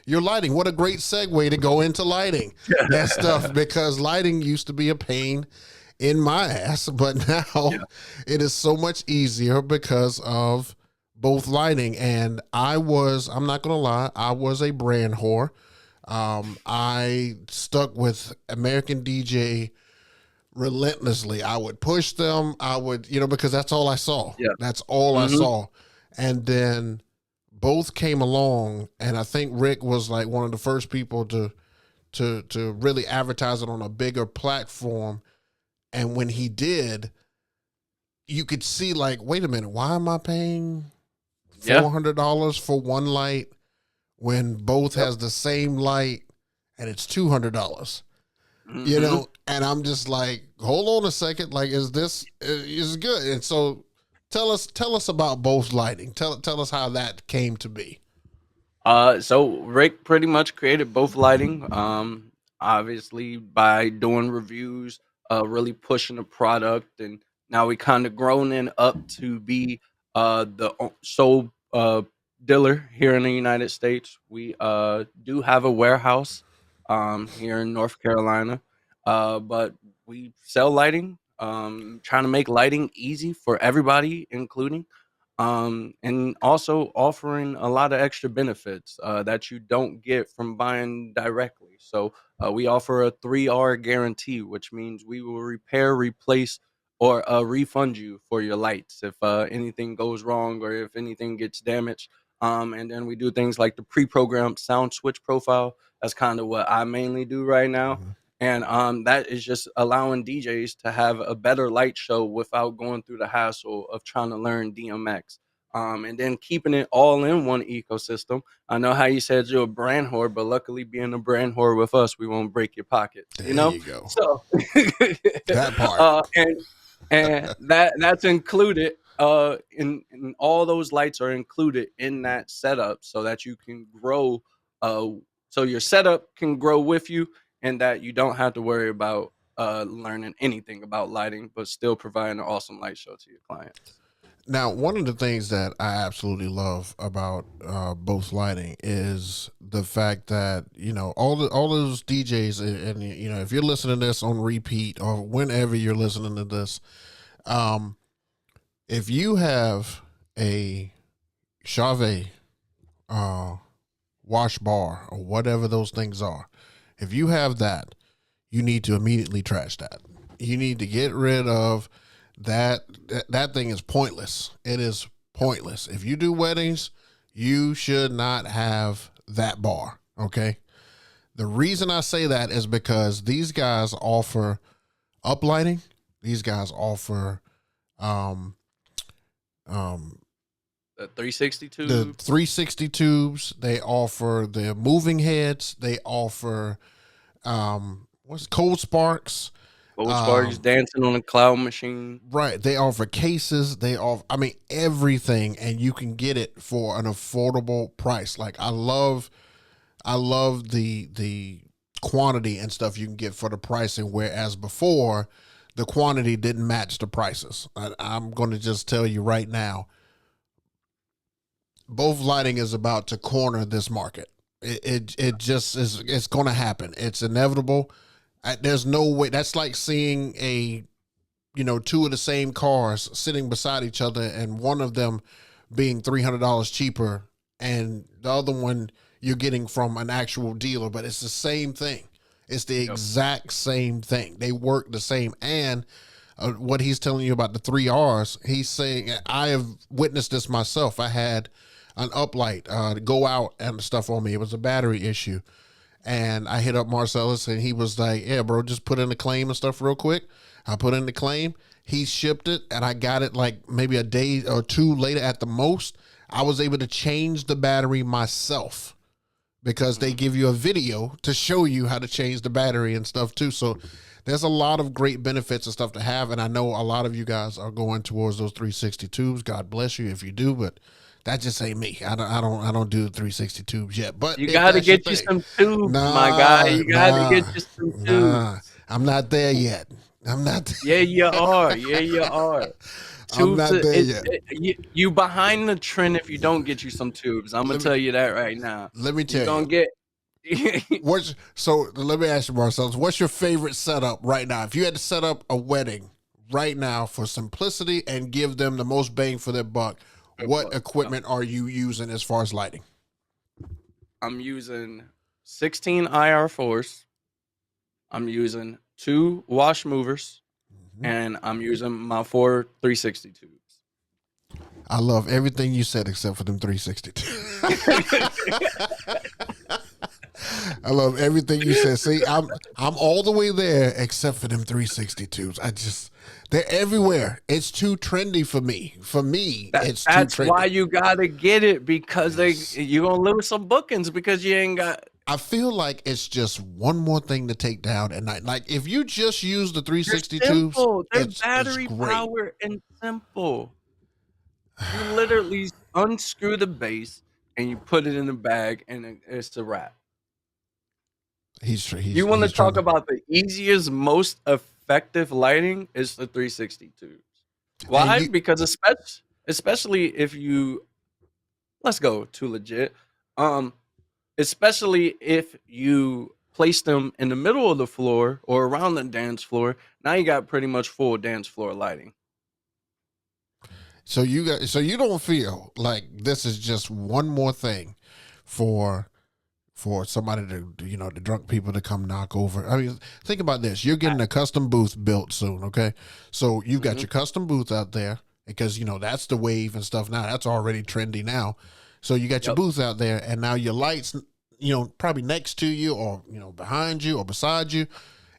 your lighting. What a great segue to go into lighting and stuff, because lighting used to be a pain in my ass, but now Yeah. it is so much easier because of both lighting. And I'm not going to lie, I was a brand whore. I stuck with American DJ relentlessly. I would push them. I would, because that's all I saw. Yeah. That's all I Hmm. saw. And then both came along, and I think Rick was like one of the first people to really advertise it on a bigger platform. And when he did, you could see like, wait a minute, why am I paying Yeah. $400 for one light when both Yep. has the same light and it's $200? Hmm. And I'm just like, hold on a second, like, is this is good? And so tell us about both lighting. Tell us how that came to be. So Rick pretty much created both lighting. Obviously by doing reviews, really pushing the product, and now we kind of grown in up to be the sole dealer here in the United States. We do have a warehouse here in North Carolina, but we sell lighting. Trying to make lighting easy for everybody, including and also offering a lot of extra benefits that you don't get from buying directly. So we offer a 3R guarantee, which means we will repair, replace, or refund you for your lights if anything goes wrong or if anything gets damaged. And then we do things like the pre-programmed sound switch profile. That's kind of what I mainly do right now. Mhm. And that is just allowing DJs to have a better light show without going through the hassle of trying to learn DMX. And then keeping it all in one ecosystem. I know how you said you're a brand whore, but luckily being a brand whore with us, we won't break your pockets, you There know? you go. So That part. uh and that's included in all those lights are included in that setup so that you can grow uh so your setup can grow with you, and that you don't have to worry about learning anything about lighting, but still providing an awesome light show to your clients. Now, one of the things that I absolutely love about both lighting is the fact that all those DJs, and if you're listening to this on repeat or whenever you're listening to this, um, if you have a Chauvet uh, wash bar or whatever those things are, if you have that, you need to immediately trash that. You need to get rid of that. That thing is pointless. It is pointless. If you do weddings, you should not have that bar. Okay. The reason I say that is because these guys offer uplighting. These guys offer um, um, The 360 the tube, 360 tubes. They offer the moving heads. They offer what's cold sparks. Gold Sparks Um, dancing on a cloud machine. right. They offer cases. They offer, I mean, everything, and you can get it for an affordable price. Like I love the quantity and stuff you can get for the pricing. Whereas before, the quantity didn't match the prices. I'm going to just tell you right now, both lighting is about to corner this market. It just is. It's going to happen. It's inevitable. There's no way. That's like seeing two of the same cars sitting beside each other, and one of them being $300 cheaper, and the other one you're getting from an actual dealer, but it's the same thing. It's the Yep. exact same thing. They work the same. And what he's telling you about the 3Rs, he's saying, I have witnessed this myself. I had an uplight go out and stuff on me. It was a battery issue. And I hit up Marcellus, and he was like, yeah, bro, just put in the claim and stuff real quick. I put in the claim. He shipped it, and I got it like maybe a day or two later at the most. I was able to change the battery myself because they Mhm. give you a video to show you how to change the battery and stuff too. So there's a lot of great benefits and stuff to have. And I know a lot of you guys are going towards those 360 tubes. God bless you if you do, but that just ain't me. I don't do 360 tubes yet. But You if got to that's your get you thing, some tubes, my guy. nah, You got to get nah, you some nah. tubes. I'm not there yet. I'm not. Yeah, you are. Yeah, you are. I'm Tubes, not there yet. you behind the trend if you don't get you some tubes. I'm gonna Let me tell you that right now. let me You tell you. gonna get. Let me ask you, Marcellus, what's your favorite setup right now? If you had to set up a wedding right now for simplicity and give them the most bang for their buck, what equipment are you using as far as lighting? I'm using 16 IR4s. I'm using 2 wash movers, Mhm. and I'm using my 4 360 tubes. I love everything you said except for them 362. I love everything you said. See, I'm all the way there except for them 362s. They're everywhere. It's too trendy for me. For me, it's too That's why trendy. you gotta get it because Yes. you gonna lose some bookings because you ain't got. I feel like it's just one more thing to take down at night. Like if you just use the They're 362s, simple. They're it's battery great. powered and simple. You literally unscrew the base and you put it in the bag, and it's a wrap. You want to He's trying talk to. about the easiest, most effective lighting is the 362s. And Why? you Because especially if you let's go too legit. Um, especially if you place them in the middle of the floor or around the dance floor, now you got pretty much full dance floor lighting. so you don't feel like this is just one more thing for somebody to, the drunk people to come knock over. I mean, think about this. You're getting a custom booth built soon, okay? So you've got Mhm. your custom booth out there because, that's the wave and stuff now. That's already trendy now. So you got your Yep. booth out there and now your lights, probably next to you or, behind you or beside you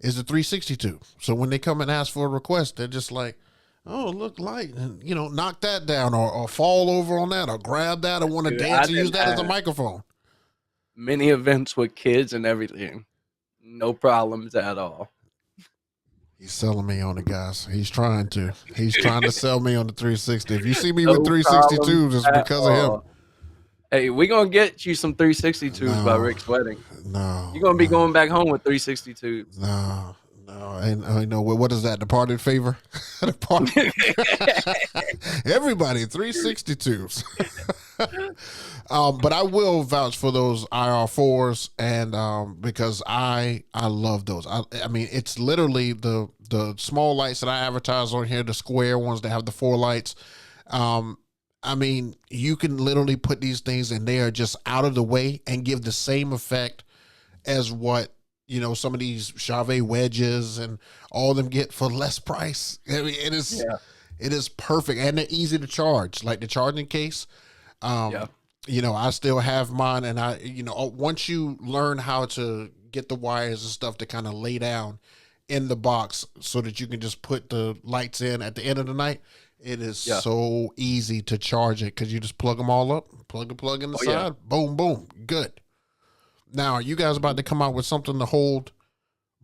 is the 362. So when they come and ask for a request, they're just like, oh, look light, and, knock that down or fall over on that or grab that or want to Dude, I dance and use didn't that as a have microphone. many events with kids and everything. No problems at all. He's selling me on it, guys. He's trying to. He's trying to sell me on the 360. If you see me with No problems 362s, it's at because of him. all. Hey, we gonna get you some 362s by No, Rick's wedding. You're no, gonna be no, going back home with 362s. no, no. And I know what is that? Departed favor. Departed. Everybody 362s. But I will vouch for those IR4s, and because I love those. I mean, it's literally the small lights that I advertise on here, the square ones that have the 4 lights. Um, I mean, you can literally put these things and they are just out of the way and give the same effect as what some of these Chauvet wedges and all of them get for less price. I mean, Yeah, it is perfect and they're easy to charge. Like the charging case, yeah, um, I still have mine, and once you learn how to get the wires and stuff to kind of lay down in the box so that you can just put the lights in at the end of the night, it is yeah. so easy to charge it because you just plug them all up, plug in the Oh yeah. side, boom, boom, good. Now, are you guys about to come out with something to hold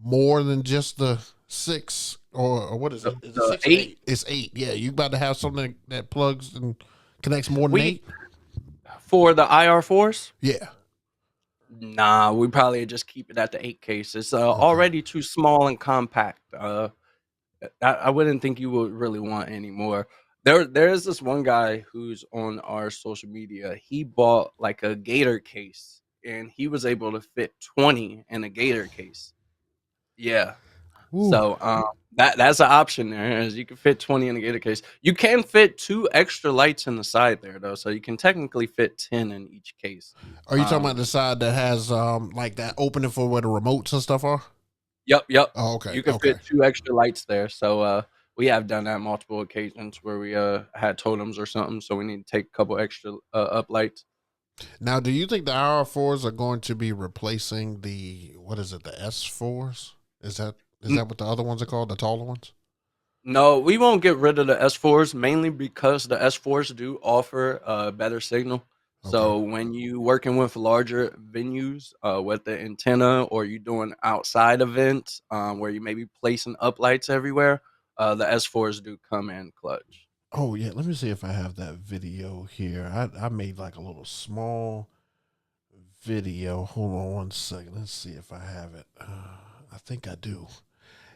more than just the 6 or what is The, it? Is it the 6 or eight 8? It's 8. Yeah, you about to have something that plugs and connects more than we 8? for the IR4s. Yeah. Nah, we probably just keep it at the 8 case. It's Okay. already too small and compact. I wouldn't think you would really want any more. There is this one guy who's on our social media. He bought like a Gator case, and he was able to fit 20 in a Gator case. Yeah. Ooh. So that's an option there. Is you can fit 20 in a Gator case. You can fit 2 extra lights in the side there though, so you can technically fit 10 in each case. Are you talking about Um, the side that has like that opening for where the remotes and stuff are? Yep, yep. Oh, okay. You can Okay. fit 2 extra lights there. So, we have done that multiple occasions where we, had totems or something, so we need to take a couple extra, up lights. Now, do you think the IR4s are going to be replacing the what is it, the S4s? Is N that what the other ones are called, the taller ones? No, we won't get rid of the S4s mainly because the S4s do offer a better signal. Okay. So, when you working with larger venues, with the antenna or you doing outside events, where you may be placing up lights everywhere, the S4s do come in clutch. Oh yeah, let me see if I have that video here. I made like a little small video. Hold on one second. Let's see if I have it. I think I do.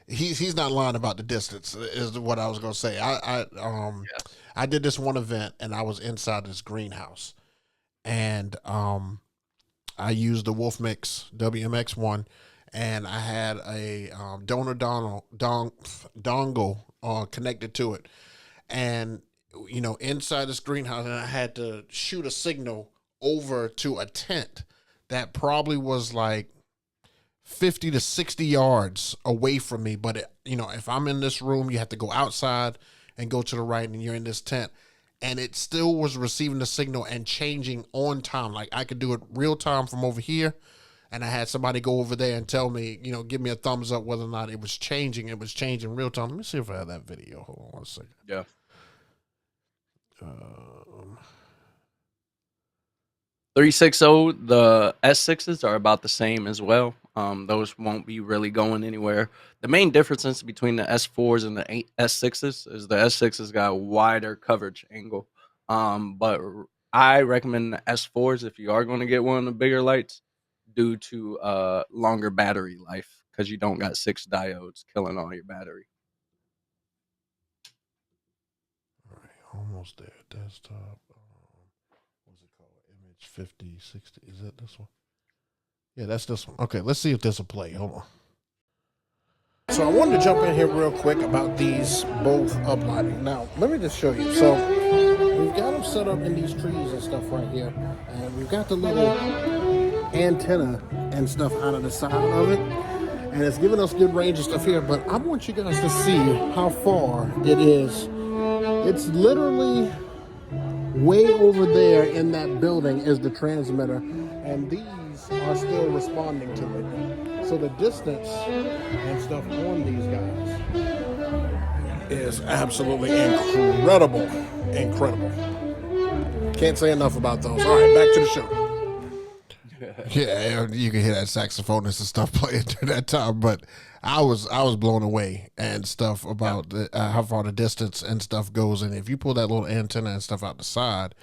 he's not lying about the distance. Is what I was gonna say. Yeah. I did this one event and I was inside this greenhouse and I used the Wolf Mix WMX one, and I had a dongle connected to it, and inside this greenhouse, and I had to shoot a signal over to a tent that probably was like 50 to 60 yards away from me. But if I'm in this room, you have to go outside and go to the right, and you're in this tent. And it still was receiving the signal and changing on time. Like I could do it real time from over here. And I had somebody go over there and tell me, give me a thumbs up whether or not it was changing. It was changing real time. Let me see if I have that video. Hold on one second. Yeah. Um, 360, the S6s are about the same as well. Those won't be really going anywhere. The main differences between the S4s and the S6s is the S6s got a wider coverage angle. But I recommend the S4s if you are going to get one of the bigger lights due to longer battery life because you don't got 6 diodes killing all your battery. all right, almost there. Desktop. What's it called? Image 50, 60. Is that this one? Yeah, that's this one. Okay, let's see if this will play. Hold on. So I wanted to jump in here real quick about these both uplighting. Now, let me just show you. So we've got them set up in these trees and stuff right here. And we've got the little antenna and stuff out of the side of it. And it's giving us good range and stuff here. But I want you guys to see how far it is. It's literally way over there in that building is the transmitter. And these are still responding to it. So the distance and stuff on these guys is absolutely incredible. Incredible. Can't say enough about those. All right, back to the show. Yeah, you can hear that saxophonist and stuff playing during that time, but I was blown away and stuff about how far the distance and stuff goes. And if you pull that little antenna and stuff out the side,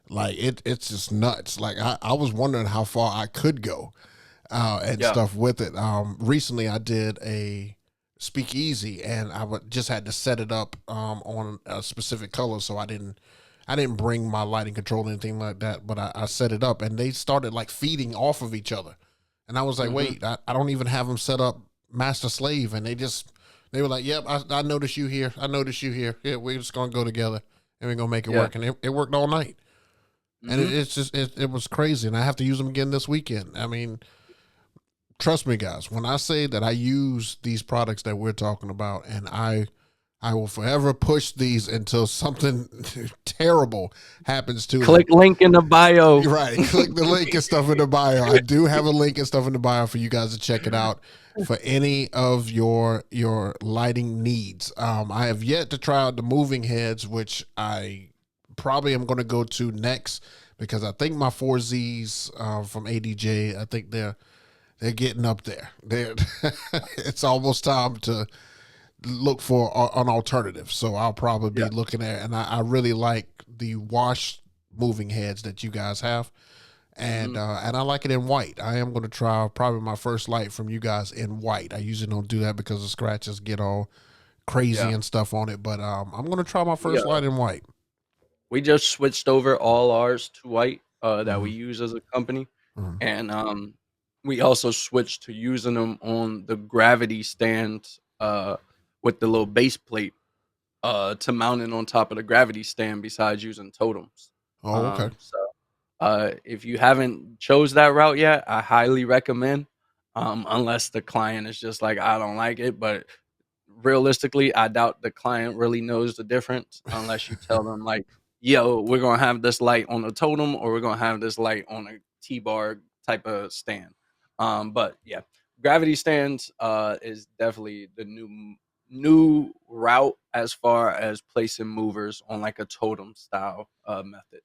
like it's just nuts. Like I was wondering how far I could go and stuff with it. Recently I did a speakeasy and just had to set it up on a specific color, so I didn't bring my lighting control or anything like that, but I set it up and they started like feeding off of each other. And I was like, wait, I don't even have them set up master slave. And they were like, yep, I noticed you here. I noticed you here. Yeah, we're just going to go together and we're going to make it work. And it worked all night. And it was crazy. And I have to use them again this weekend. I mean, trust me, guys, when I say that I use these products that we're talking about, and I will forever push these until something terrible happens to Click them. link in the bio. Right. Click the link and stuff in the bio. I do have a link and stuff in the bio for you guys to check it out for any of your lighting needs. I have yet to try out the moving heads, which I probably am going to go to next because I think my 4Zs from ADJ, I think they're getting up there. It's almost time to look for an alternative. So I'll probably be looking at, and I really like the wash moving heads that you guys have. And and I like it in white. I am going to try probably my first light from you guys in white. I usually don't do that because the scratches get all crazy and stuff on it. But I'm going to try my first light in white. We just switched over all ours to white that we use as a company. And we also switched to using them on the gravity stand with the little base plate to mount it on top of the gravity stand besides using totems. Oh, okay. So if you haven't chose that route yet, I highly recommend, unless the client is just like, I don't like it. But realistically, I doubt the client really knows the difference unless you tell them like, yo, we're going to have this light on a totem or we're going to have this light on a T-bar type of stand. But yeah, gravity stands is definitely the new route as far as placing movers on like a totem style method.